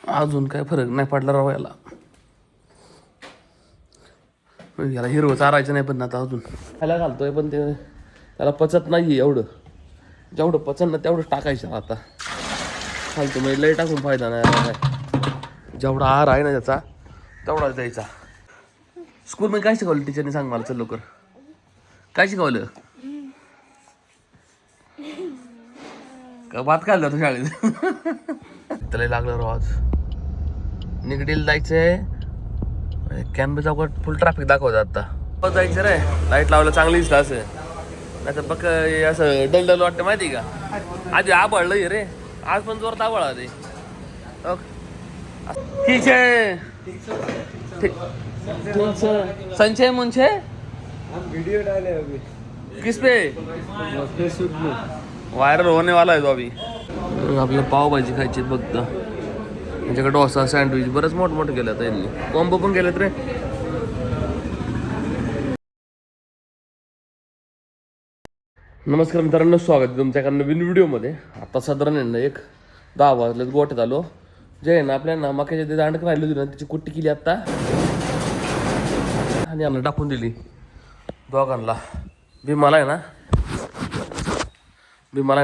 अजून काय फरक नाही पडला राव याला. याला हिरवं चारायचं नाही पण आता अजून खायला घालतोय पण ते त्याला पचत नाही एवढं. जेवढं पचन ना तेवढंच टाकायचं आता घालतो. म्हणजे लय टाकून फायदा नाही काय. जेवढा आहार आहे ना त्याचा तेवढाच द्यायचा. स्कूलमध्ये काय शिकवलं टीचरने सांग मला. चल लवकर काय शिकवलं. का भात खाल्ला तू शाळेत. त्याला लागलं राव आज. निगडीला जायचंय. कॅनबे चौकात फुल ट्रॅफिक दाखवतात आता. जायचं रे लाईट लावलं चांगली दिसलं असं. नाही तर बघ असं डलडल वाटतं माहिती का. आधी आबळलं रे आज पण जोरात आबळ आले. ठीक है संचय मुंचे हम वीडियो डाले अभी किस पे फेसबुक में वायरल होने वाला है तो अभी. आपल्याला पावभाजी खायची बघता. त्यांच्याकडे डोसा सँडविच बरंच मोठमोठं केलं आता यांनी. कॉम्बो पण केलेत रे. नमस्कार मित्रांनो, स्वागत आहे तुमच्या एका नवीन व्हिडिओमध्ये. आता साधारण एक 10 वाजलेत गोठ्यात आलो. जे आहे ना आपल्याला मक्याच्या ते दांडक राहिली होती ना त्याची कुट्टी केली आत्ता आणि आम्हाला टाकून दिली दोघांना. भीमाला आहे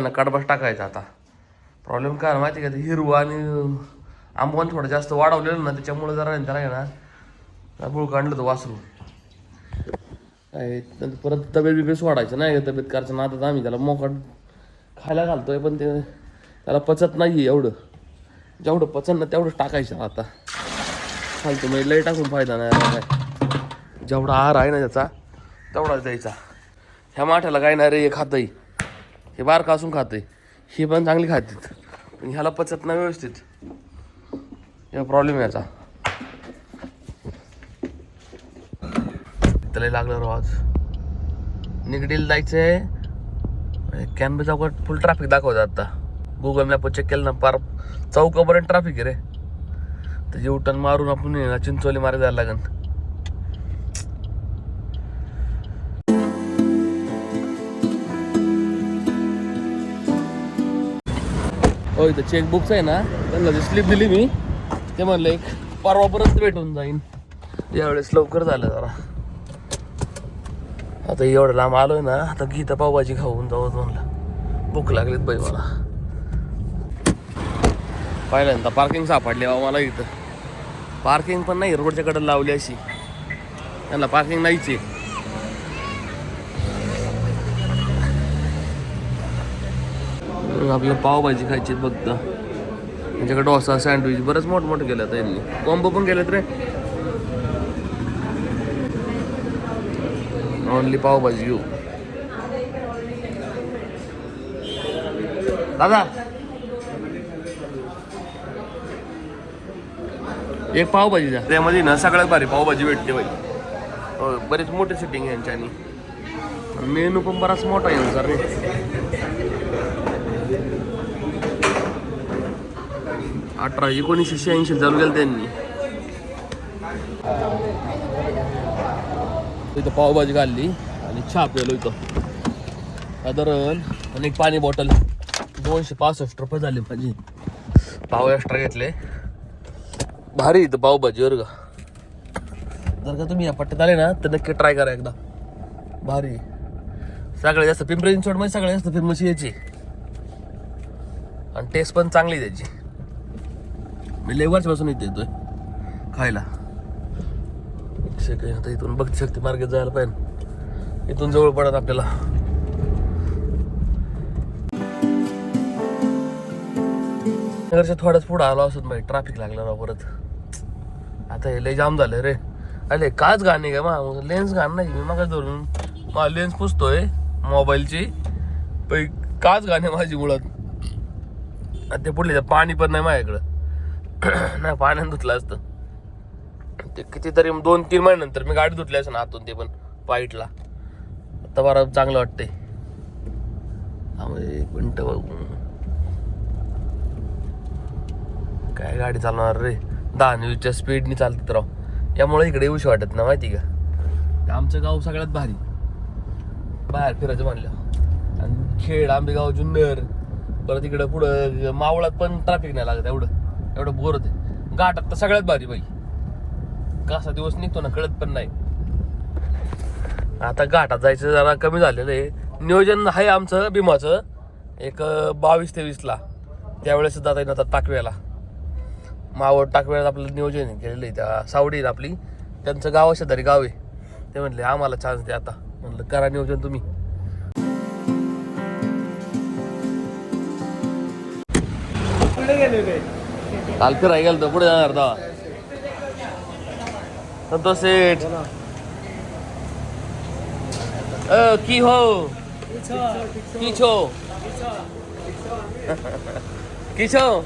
ना कडबास टाकायचा आता. प्रॉब्लेम काय माहिती का, ते हिरवा आणि आंबवण थोडं जास्त वाढवलेलं ना त्याच्यामुळे जरा त्याला आहे ना गुळ काढलं तर वासरू काय. परत तब्येत बिबेस वाढायचं नाही का, तब्येत करायचं ना. आता आम्ही त्याला मोकाट खायला घालतोय पण ते त्याला पचत नाही एवढं. जेवढं पचन ना तेवढंच टाकायचं आता घालतो. म्हणजे लय टाकून फायदा नाही काय. जेवढा आहार आहे ना त्याचा तेवढाच द्यायचा. ह्या माठ्याला काय नाही रे, हे खातंय. हे बारका असून खातंय. ही पण चांगली खातात पण ह्याला पचत नाही व्यवस्थित. या प्रॉब्लेम याचा. त्याला लागलं राव आज. निगडीला जायचंय. कॅनबे चौकात फुल ट्रॅफिक दाखवतात आता. गुगल मॅप चेक केलं ना पार चौकापर्यंत ट्रॅफिक आहे रे. तर युटर्न मारून आपण चिंचोली मार्ग जायला लागेल. हो इथं चेकबुकचं आहे ना, त्यांना जी स्लिप दिली मी ते म्हणलं एक परवापर्यंत भेटून जाईन. यावेळेस लवकर झालं जरा. आता एवढं लांब आलोय ना, आता गीता पावभाजी खाऊन जाऊ म्हणलं. भूक लागलीत बाई मला. पहिल्यांदा पार्किंग सापडली बाबा मला इथं. पार्किंग पण नाही, रोडच्या कडे लावली अशी. त्यांना पार्किंग नाहीच आहे. आपल्याला पावभाजी खायची बघता. त्यांच्याकडे डोसा सँडविच बरंच मोठमोठं केलं आता यांनी. कॉम्बो पण केलेत रे. ओनली पावभाजी घेऊ दादा. एक पावभाजी द्या. त्यामध्ये ना सगळ्यात भारी पावभाजी भेटते बाई. हो बरेच मोठे सिटिंग आहे यांच्यानी. मेनू पण बराच मोठा आहे सर रे. 1980 चालू केलं त्यांनी. इथं पावभाजी खाल्ली आणि चहा प्यालो इथं साधारण. आणि एक पाणी बॉटल 265 रुपये झाले माझी. पाव एक्स्ट्रा घेतले. भारी इथं पावभाजी बरं का. जर का तुम्ही या पट्ट्यात आले ना तर नक्की ट्राय करा एकदा. भारी. सगळ्यात जास्त पिंपरी चिंचवडमध्ये सगळ्यात जास्त फेमस याची आणि टेस्ट पण चांगली त्याची. मी लय वर्षापासून इथे येतोय खायला. आता इथून भक्ती शक्ती मार्केट जायला पाहिजे. इथून जवळ पडत आपल्याला. नगरच्या थोड्याच पुढं आलो असत माहिती. ट्रॅफिक लागलं ना परत. आता हे लय जाम झालं रे. अरे काच गाणे का मग लेन्स घाण नाही. मी मग धरून मला लेन्स पुसतोय मोबाईलची पण काच गाणे माझी मुळात. ते पुढले पाणी पण नाही माझ्याकडं. नाही पाण्यानं धुतलं असतं ते. कितीतरी 2-3 महिन्यानंतर मी गाडी धुतली असं ना आतून. ते पण पाईटला. आता बरं चांगलं वाटतंय. एक मिनटं बघू काय गाडी चालवणार रे. 10 स्पीडनी चालतात राव. यामुळे इकडे येऊशी वाटत ना माहिती का. आमचं गाव सगळ्यात भारी बाहेर फिरायचं म्हणलं. आणि खेड आंबेगाव जुन्नर परत इकडं पुढं मावळात पण ट्रॅफिक नाही लागत एवढं बोर होते. घाटात तर सगळ्यात भारी बाई. कसा दिवस निघतो ना कळत पण नाही. आता घाटात जायचं जरा कमी झालेलं आहे. नियोजन आहे आमचं भीमाचं एक 22-23ला. त्यावेळेस जाता येईल आता टाकव्याला. मावळ टाकव्याला आपलं नियोजन केलेलं आहे. त्या सावडी आहे आपली, त्यांचं गाव शेजारी गाव आहे. ते म्हणले आम्हाला चान्स द्या. आता म्हणलं करा नियोजन तुम्ही. पुढे गेले ते काल फिरायला गेलो तर पुढे जाणार तेव्हा. संतोष सेठ की हो किछो किछो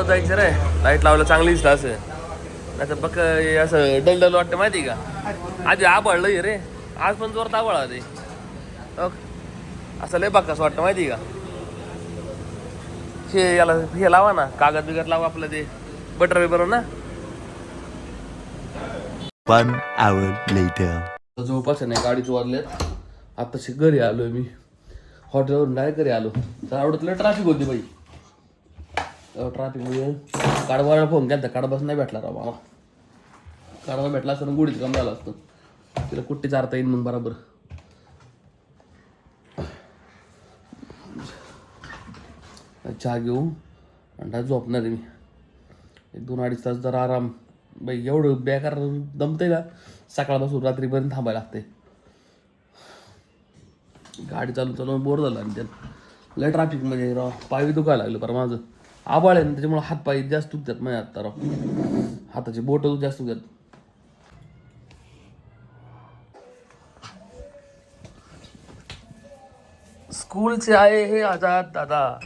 जायचं रे. लाईट लावलं चांगली दिसतं असं, नाही तर बघ असं डलडल वाटतं माहिती का. आधी आबळलं रे, आज पण जोरात आबळा ते असं लय बाकास वाटतं माहिती का. याला हे लावा ना, कागद बिगद लावा आपलं ते बटर पेपर ना. 1 hour later. जवळपास नाही गाडीच वाजल्यात. आताशी घरी आलोय मी, हॉटेलवरून डायरेक्ट घरी आलो. तर आवडतलं ट्रॅफिक होती बाई. ट्रॅफिक म्हणजे काडवाला फोन केला, काडबाच नाही भेटला राव मला. काडवा भेटला असतं गुढीच काम झालं असतं. तिला कुट्टी चारता येईल मग बरोबर. चहा घेऊ आणि झोपणार आहे मी. 2-2.5 तास जरा आराम बाई. एवढं बेकार दमतंय ना, सकाळपासून रात्रीपर्यंत थांबायला लागते. गाडी चालून बोर झालं आणि त्यात लय ट्रॅफिकमध्ये राव. पाय दुखायला लागलं पर माझं. आबाळ आहे ना त्याच्यामुळे हात पाय जास्त दुखतात माझ्या आता राव. हाताची बोट जास्त दुखतात. स्कूल से आए हैं आजाद दादा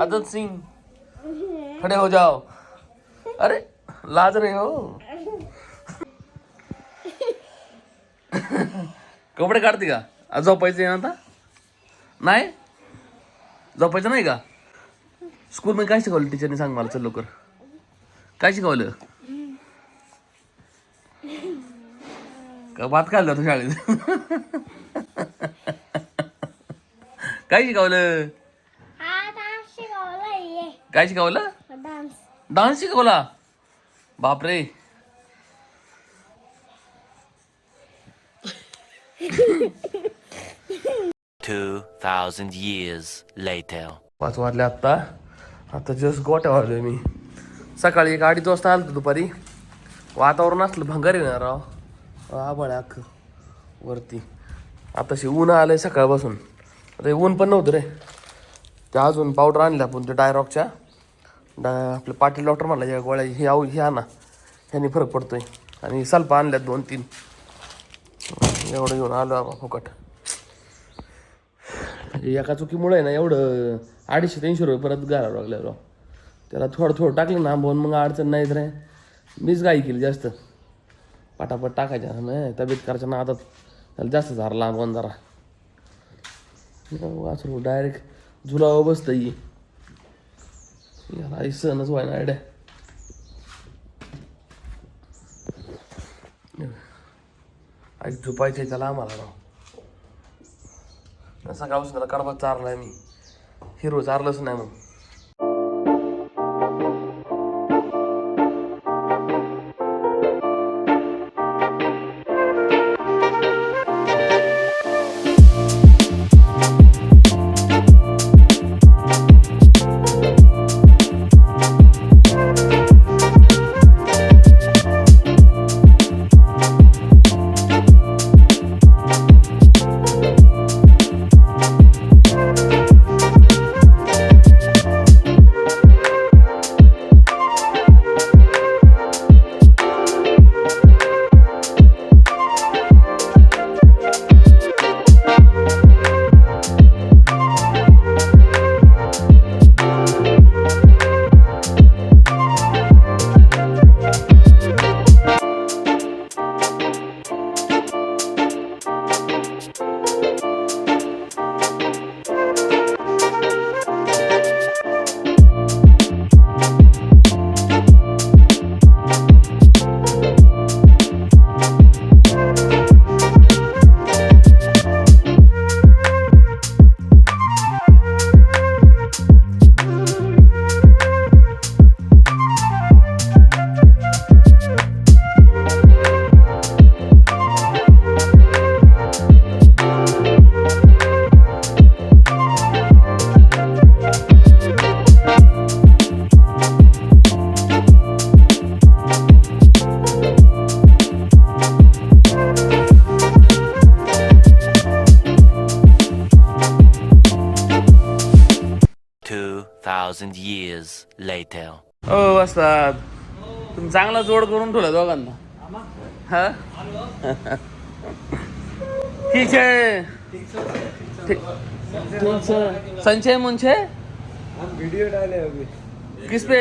आजाद सिंह, खड़े हो जाओ. अरे लाज रहे हो. कपडे काढते का? आज झोपायचं आहे ना आता? नाही झोपायचं नाही का? स्कूलमध्ये काय शिकवलं टीचरने? सांग मला चल लवकर. काय शिकवलं? का भात खाल्लं तू शाळेत? काय शिकवलं? काय शिकवलं? डान्स शिकवला. बापरे. 2000 years later. 5 वाजले आता जस्ट गोट्या वाजलोय मी. सकाळी 1-2:30 वाजता आलो दुपारी. वातावरण असलं भंगार येणार राव. आभाळ अख्खं वरती. आताशी ऊन आलंय सकाळपासून. आता ऊन पण नव्हतं रे. त्या अजून पावडर आणल्या आपण ते डायरॉकच्या. आपले पाटील डॉक्टर म्हणला या गोळ्या हे आणा, ह्यानी फरक पडतोय. आणि सल्फा आणल्यात 2-3. एवढं घेऊन आलो फुकट. एका चुकीमुळे आहे ना एवढं 250-300 रुपये परत घालावं लागलं राव. त्याला थोडं टाकलं ना आंबवून मग अडचण नाहीत रे. मीच गाई केली जास्त. पटापट टाकायच्या नाही तब्येत करायच्या ना. आता त्याला जास्त झाला आंबवून जरा. वाचरू डायरेक्ट झुलावं बसतं ही. याला सहनच व्हायला आयड्या. आई झोपायचे त्याला आम्हाला राव. सकाळपासून त्याला कडबा चारलाय मी. हिरो चारलंच नाही मग. 2,000 years later. हो वस्ताद, तुम्ही चांगला जोड करून ठेवला दोघांना. हा ठीक है, संचय मुंचे हम वीडियो डाले अभी किस पे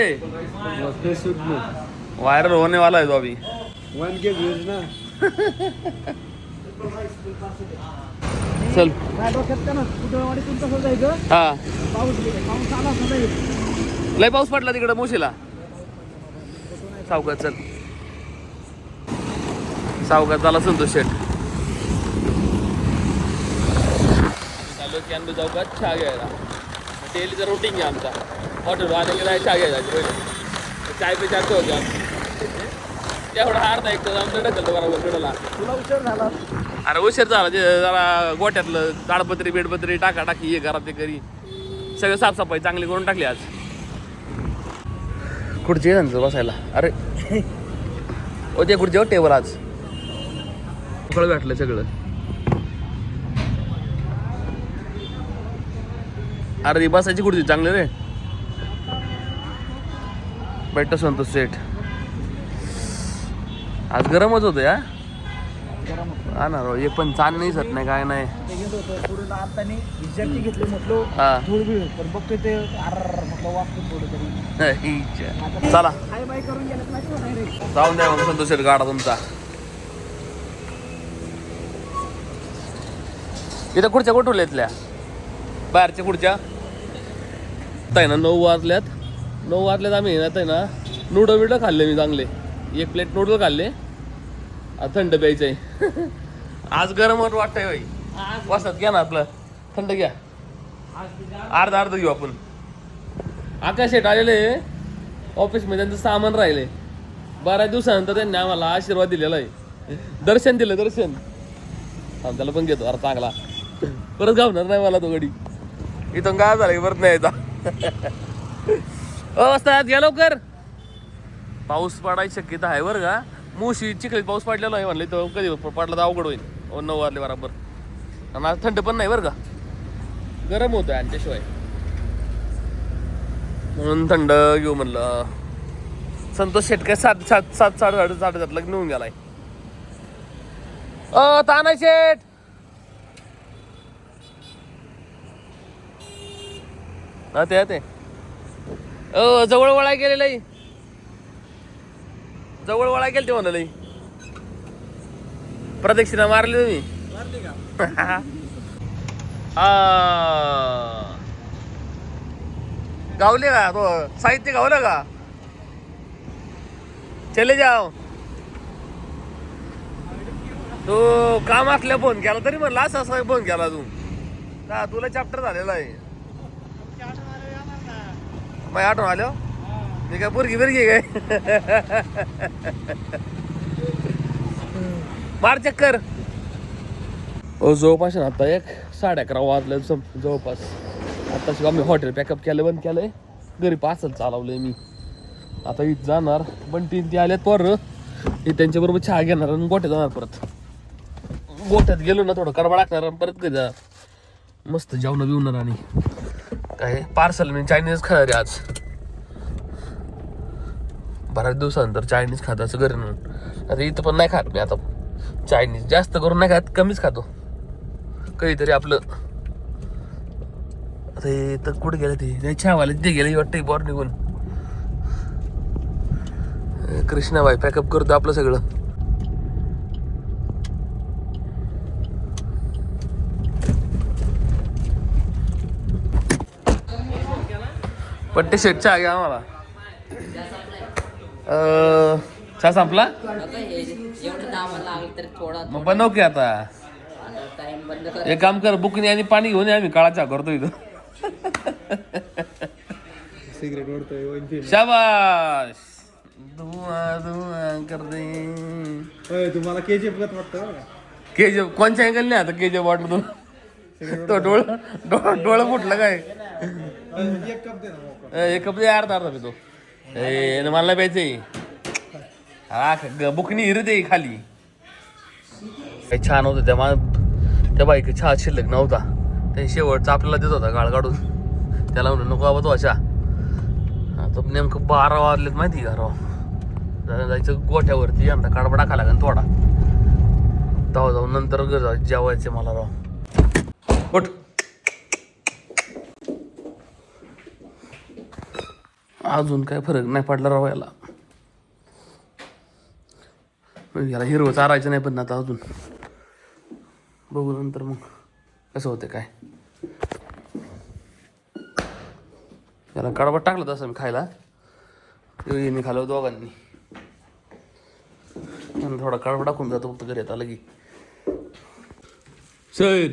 फेसबुक में, वायरल होने वाला है तो अभी. 1K व्यूज ना. चल हा, लय पाऊस पडला तिकडे मुशीला. सावकाश चल, सावकाश झाला संतोष शेठ. चालू कॅनबे चौकात चहा घ्यायला. डेलीचा रुटीन आहे आमचा. हॉटेल आले की नाही चहा घ्यायला पहिले. चाय पे चारते होते आमची. तेवढा अर्धा एक तास आमचं ढकलतो बरोबर कडला. तुला उशीर झाला. अरे उशीर झाला. ते जरा गोट्यातलं ताडपत्री बेडपत्री टाका टाकी हे करा ते करी सगळं साफसफाई चांगली करून टाकली आज. खुर्ची आहे त्यांचं बसायला. अरे ओ ते खुर्चीवर टेबल आज फळ भेटलं सगळं. अरे ती बसायची खुर्ची चांगली रे. भेटतो संतोष सेठ. आज गरमच होतं या. हा ना हे पण चाल नाही सत नाही काय नाही. पुढे आणताना विद्यार्थी घेतले म्हटलो हा थोडी पण बघतोय ते म्हटलं वाचतो थोडं तरी. चला हाय बाय करून गेलं नाही रे. जाऊन द्या मग संतोष शेठ गाडा तुमचा. इथं खुर्च्या कुठवल्या इथल्या बाहेरच्या खुर्च्या आहे ना. 9 वाजल्यात. 9 वाजल्यात आम्ही ना ना नूडल बिडल खाल्ले मी चांगले. 1 प्लेट नूडल खाल्ले. थंड प्यायचंय. आज गरम होत वाटतंय बाई. वाजतात घ्या ना आपलं थंड घ्या. अर्धा घेऊ आपण. आकाश शेठ आलेले ऑफिसमध्ये. त्यांचं सामान राहिले. 12 दिवसानंतर त्यांनी आम्हाला आशीर्वाद दिलेला आहे. दर्शन दिलं दर्शन. हा त्याला पण घेतो. अरे चांगला परत गावणार नाही मला तो गडी. इथून काय झालं परत नाही यायचा. वाजता घ्या लवकर. पाऊस पडायची शक्यता आहे बरं का. मुशी चिखलीत पाऊस पडलेला आहे म्हणले. तो कधी पडला तर अवघड होईल. 9 वाजले बरोबर. आणि आज थंड पण नाही बरं का. गरम होतं आहे आणल्याशिवाय. म्हणून थंड घेऊ म्हणलं. संतोष शेट काय 7 साडेसात लग्न होऊन गेलाय. ताना शेठ हा ते जवळ वळा गेलेलं आहे. जवळ वळा गेल ते म्हणाल. प्रदक्षिणा मारली तुम्ही. गावले का तो साहित्य गावलं का. चले जाओ. तो काम असल्या फोन केला तरी म्हणला असं फोन केला तू का. तुला चॅप्टर झालेला आहे. मग आठवण आलो मी काय पोरगी बिरगी काय. मार चक्कर. जवळपास आता 11:30 वाजले जवळपास. आता आम्ही हॉटेल पॅकअप केलं बंद केलंय. घरी पार्सल चालवलंय मी. आता इथं जाणार. पण ती आल्यात पोरं. हे त्यांच्याबरोबर चहा घेणार आणि गोठ्यात जाणार परत. गोठ्यात गेलो ना थोडं कडबा टाकणार परत कधी जा मस्त जेवण बिवणार. आणि काय पार्सल मी चायनीज खाणार आहे आज. बऱ्याच दिवसानंतर चायनीज खात असं घरी म्हणून. आता इथं पण नाही खात मी आता चायनीज. जास्त करून नाही खात. कमीच खातो कधीतरी आपलं. आता हे तर कुठे गेलं ते चहावाले ते गेले वाटतं बॉर निघून. कृष्णाबाई पॅकअप करतो आपलं सगळं. पट्टे शेट चहा घ्या आम्हाला. चहा संपला मग बनव की आता. एक काम कर बुकनी आणि पाणी घेऊन आम्ही काळा चहा करतो इथं. सिगरेट ओढतोय. शाबाश. धुआ धुआ कर दे. तुम्हाला KGF वाटतं. KGF कोणच्या अँगल नाही आता. KGF वाटलं तू. तो डोळं फुटलं काय. एक कप दे. अर्धा पितो. मला प्यायचंय. हा बुकनी हिर दे खाली. काही छान होतं त्या बाईक चहा शिल्लक नव्हता. ते शेवटचा आपल्याला देत होता गाळ काढून. त्याला म्हणून नको बाबा तो अशा तर नेमकं 12 वाजलेत माहिती का राव. जायचं गोठ्यावरती यंदा कडबा टाका लागेल थोडा. तेव्हा जाऊन नंतर जेवायचे मला राव. उठ. अजून काय फरक नाही पडला राव याला. याला हिरवं चारायचं नाही पण आता अजून बघू नंतर मग कसं होते काय. याला कडबा टाकलं तसं मी खायला. मी खाल्लं दोघांनी. थोडा कडबा टाकून जातो फक्त घरी आता लगी. सर